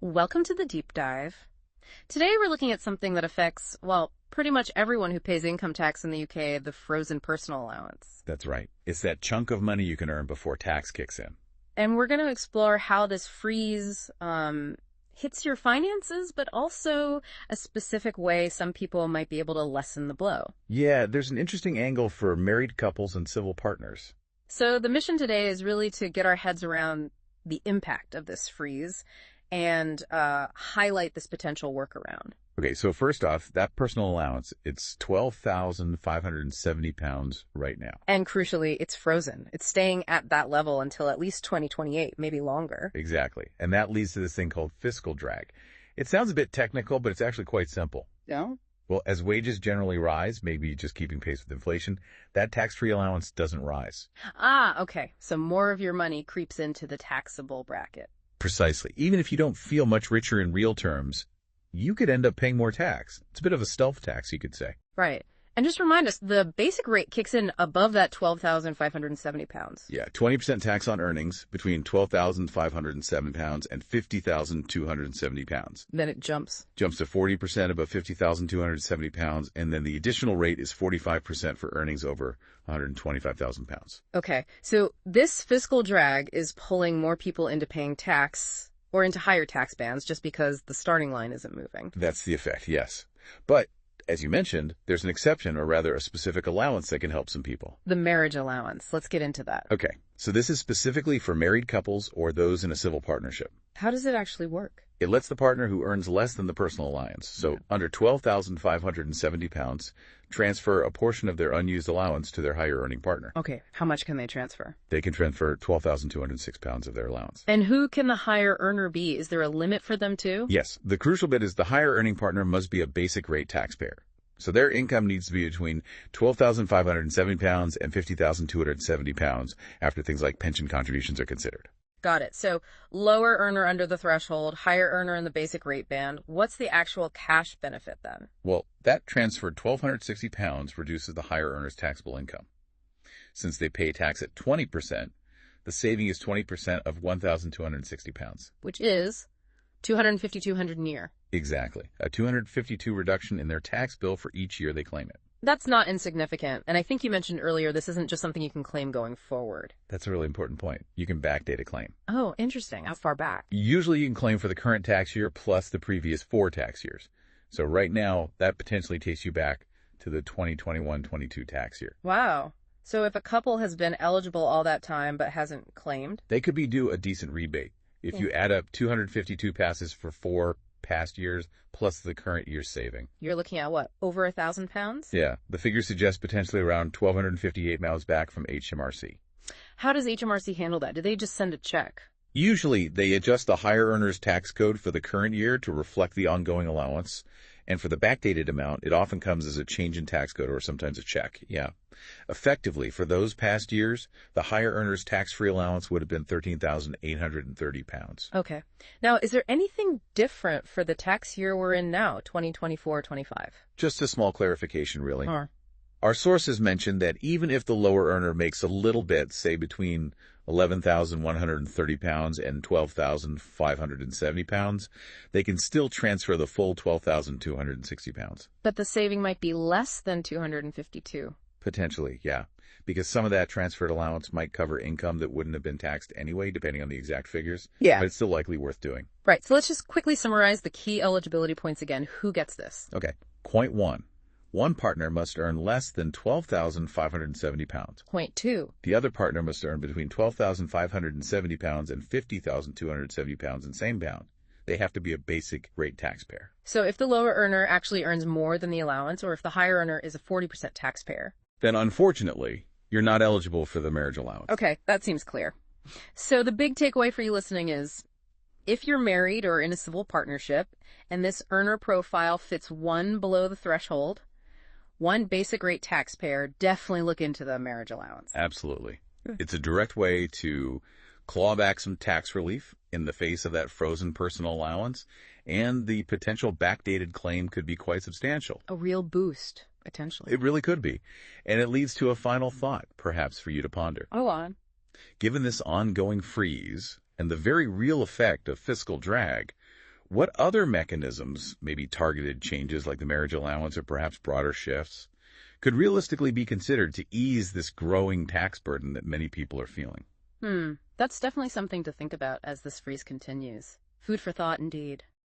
Welcome to the deep dive. Today we're looking at something that affects, well, pretty much everyone who pays income tax in the UK, the frozen personal allowance. That's right. It's that chunk of money you can earn before tax kicks in. And we're going to explore how this freeze hits your finances, but also a specific way some people might be able to lessen the blow. Yeah, there's an interesting angle for married couples and civil partners. So the mission today is really to get our heads around the impact of this freeze and highlight this potential workaround. Okay, so first off, that personal allowance, it's £12,570 right now. And crucially, it's frozen. It's staying at that level until at least 2028, maybe longer. Exactly. And that leads to this thing called fiscal drag. It sounds a bit technical, but it's actually quite simple. Yeah? Well, as wages generally rise, maybe just keeping pace with inflation, that tax-free allowance doesn't rise. Ah, okay. So more of your money creeps into the taxable bracket. Precisely. Even if you don't feel much richer in real terms, you could end up paying more tax. It's a bit of a stealth tax, you could say. Right. And just remind us, the basic rate kicks in above that £12,570. Yeah, 20% tax on earnings between £12,507 and £50,270. Then it jumps. Jumps to 40% above £50,270, and then the additional rate is 45% for earnings over £125,000. Okay. So this fiscal drag is pulling more people into paying tax or into higher tax bands just because the starting line isn't moving. That's the effect, yes. But as you mentioned, there's an exception, or rather a specific allowance that can help some people. The marriage allowance. Let's get into that. Okay, so this is specifically for married couples or those in a civil partnership. How does it actually work? It lets the partner who earns less than the personal allowance, so under £12,570, transfer a portion of their unused allowance to their higher earning partner. Okay, how much can they transfer? They can transfer £12,206 of their allowance. And who can the higher earner be? Is there a limit for them too? Yes, the crucial bit is the higher earning partner must be a basic rate taxpayer. So their income needs to be between £12,570 and £50,270 after things like pension contributions are considered. Got it. So lower earner under the threshold, higher earner in the basic rate band. What's the actual cash benefit then? Well, that transferred £1,260 reduces the higher earner's taxable income. Since they pay tax at 20%, the saving is 20% of £1,260. Which is $250 a year. Exactly. A $252 reduction in their tax bill for each year they claim it. That's not insignificant. And I think you mentioned earlier this isn't just something you can claim going forward. That's a really important point. You can backdate a claim. Oh, interesting. How far back? Usually you can claim for the current tax year plus the previous 4 tax years. So right now, that potentially takes you back to the 2021-22 tax year. Wow. So if a couple has been eligible all that time but hasn't claimed? They could be due a decent rebate. If you add up 252 passes for 4 past years plus the current year's saving. You're looking at what, over £1,000? Yeah, the figure suggests potentially around 1,258 miles back from HMRC. How does HMRC handle that? Do they just send a check? Usually, they adjust the higher earner's tax code for the current year to reflect the ongoing allowance, and for the backdated amount, it often comes as a change in tax code or sometimes a check. Yeah. Effectively, for those past years, the higher earner's tax-free allowance would have been £13,830. Okay. Now, is there anything different for the tax year we're in now, 2024-25? Just a small clarification, really. Our sources mentioned that even if the lower earner makes a little bit, say between £11,130 and £12,570, they can still transfer the full £12,260. But the saving might be less than $252. Potentially, yeah, because some of that transferred allowance might cover income that wouldn't have been taxed anyway, depending on the exact figures. Yeah. But it's still likely worth doing. Right. So let's just quickly summarize the key eligibility points again. Who gets this? Okay. Point 1. One partner must earn less than £12,570. Point 2. The other partner must earn between £12,570 and £50,270 in same bound. They have to be a basic rate taxpayer. So if the lower earner actually earns more than the allowance, or if the higher earner is a 40% taxpayer, then unfortunately, you're not eligible for the marriage allowance. Okay, that seems clear. So the big takeaway for you listening is, if you're married or in a civil partnership, and this earner profile fits one below the threshold, one basic rate taxpayer, definitely look into the marriage allowance. Absolutely. It's a direct way to claw back some tax relief in the face of that frozen personal allowance, and the potential backdated claim could be quite substantial. A real boost, potentially. It really could be. And it leads to a final thought, perhaps, for you to ponder. Go on. Given this ongoing freeze and the very real effect of fiscal drag, What other mechanisms, maybe targeted changes like the marriage allowance or perhaps broader shifts, could realistically be considered to ease this growing tax burden that many people are feeling? That's definitely something to think about as this freeze continues. Food for thought indeed.